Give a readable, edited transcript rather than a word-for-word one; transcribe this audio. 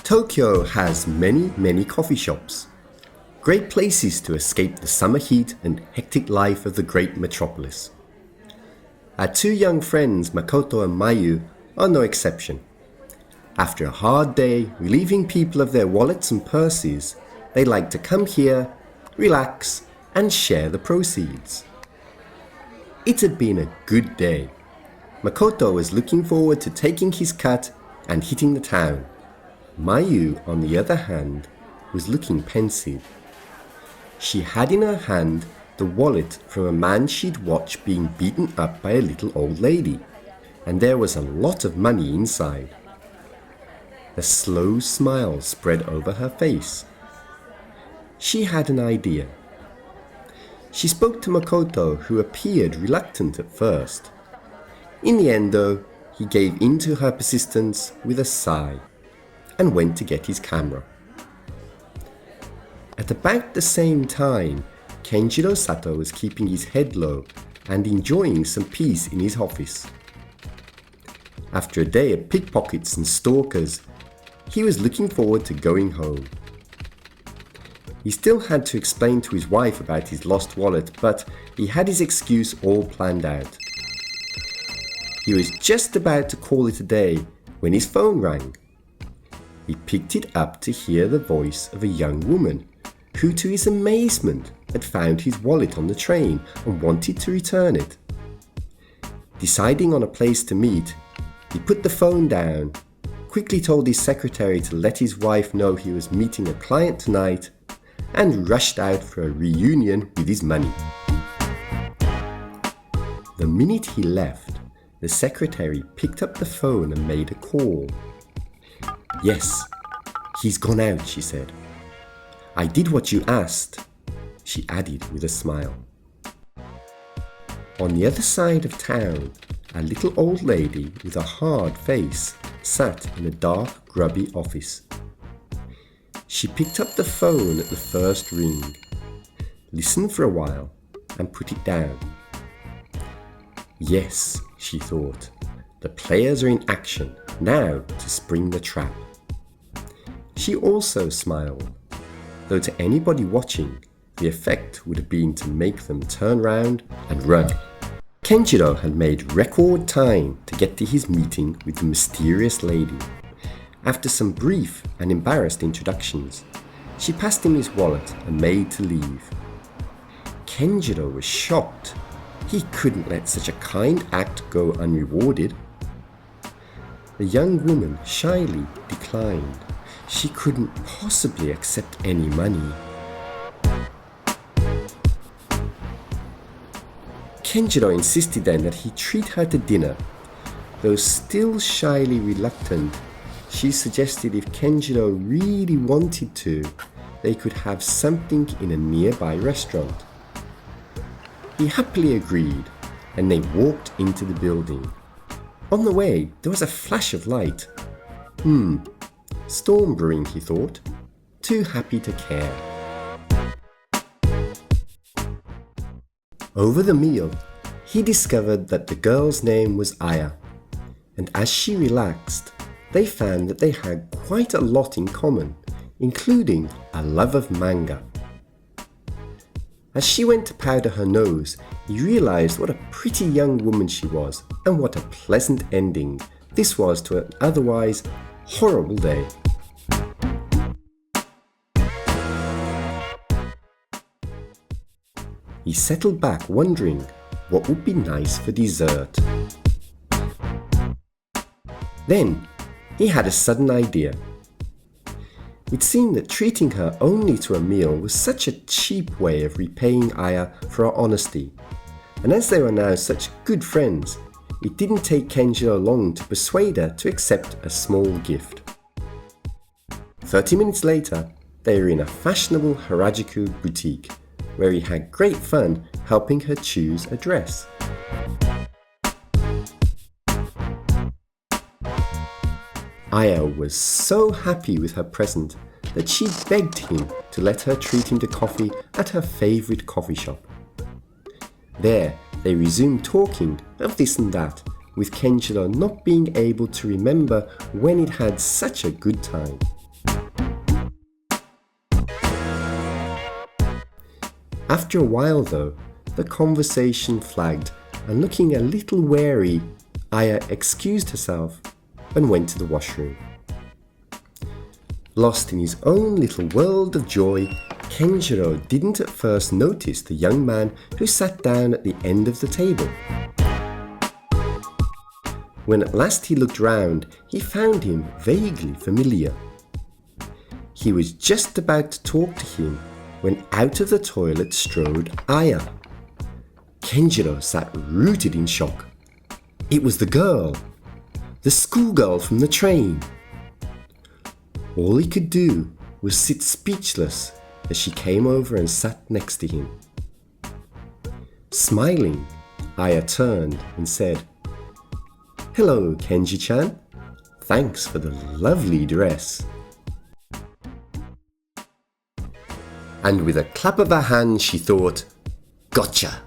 Tokyo has many coffee shops. Great places to escape the summer heat and hectic life of the great metropolis. Our two young friends, Makoto and Mayu, are no exception. After a hard day relieving people of their wallets and purses, they like to come here, relax, and share the proceeds. It had been a good day. Makoto was looking forward to taking his cut and hitting the town. Mayu, on the other hand, was looking pensive. She had in her hand the wallet from a man she'd watched being beaten up by a little old lady, and there was a lot of money inside. A slow smile spread over her face. She had an idea. She spoke to Makoto, who appeared reluctant at first. In the end, though, he gave in to her persistence with a sigh and went to get his camera. At about the same time, Kenjiro Sato was keeping his head low and enjoying some peace in his office. After a day of pickpockets and stalkers, he was looking forward to going home. He still had to explain to his wife about his lost wallet, but he had his excuse all planned out. He was just about to call it a day when his phone rang. He picked it up to hear the voice of a young woman who, to his amazement, had found his wallet on the train and wanted to return it. Deciding on a place to meet, he put the phone down, quickly told his secretary to let his wife know he was meeting a client tonight, and rushed out for a reunion with his money. The minute he left, the secretary picked up the phone and made a call. "Yes, he's gone out," she said. "I did what you asked," she added with a smile. On the other side of town, a little old lady with a hard face sat in a dark, grubby office. She picked up the phone at the first ring, listened for a while, and put it down. "Yes," she thought, "the players are in action, now to spring the trap." She also smiled, though to anybody watching, the effect would have been to make them turn round and run. Kenjiro had made record time to get to his meeting with the mysterious lady. After some brief and embarrassed introductions, she passed him his wallet and made to leave. Kenjiro was shocked. He couldn't let such a kind act go unrewarded. The young woman shyly declined. She couldn't possibly accept any money. Kenjiro insisted then that he treat her to dinner. Though still shyly reluctant, she suggested if Kenjiro really wanted to, they could have something in a nearby restaurant. He happily agreed, and they walked into the building. On the way, there was a flash of light. Storm brewing, he thought. Too happy to care. Over the meal, he discovered that the girl's name was Aya, and as she relaxed, they found that they had quite a lot in common, including a love of manga. As she went to powder her nose, he realized what a pretty young woman she was, and what a pleasant ending this was to an otherwise horrible day. He settled back wondering what would be nice for dessert. Then he had a sudden idea. It seemed that treating her only to a meal was such a cheap way of repaying Aya for her honesty, and as they were now such good friends, it didn't take Kenjiro long to persuade her to accept a small gift. 30 minutes later, they were in a fashionable Harajuku boutique, where he had great fun helping her choose a dress. Aya was so happy with her present that she begged him to let her treat him to coffee at her favourite coffee shop. There, they resumed talking of this and that, with Kenjiro not being able to remember when he'd had such a good time. After a while though, the conversation flagged, and looking a little wary, Aya excused herself and went to the washroom. Lost in his own little world of joy, Kenjiro didn't at first notice the young man who sat down at the end of the table. When at last he looked round, he found him vaguely familiar. He was just about to talk to him when out of the toilet strode Aya. Kenjiro sat rooted in shock. It was the schoolgirl from the train. All he could do was sit speechless as she came over and sat next to him. Smiling, Aya turned and said, "Hello, Kenji-chan. Thanks for the lovely dress." And with a clap of her hand, she thought, "Gotcha!"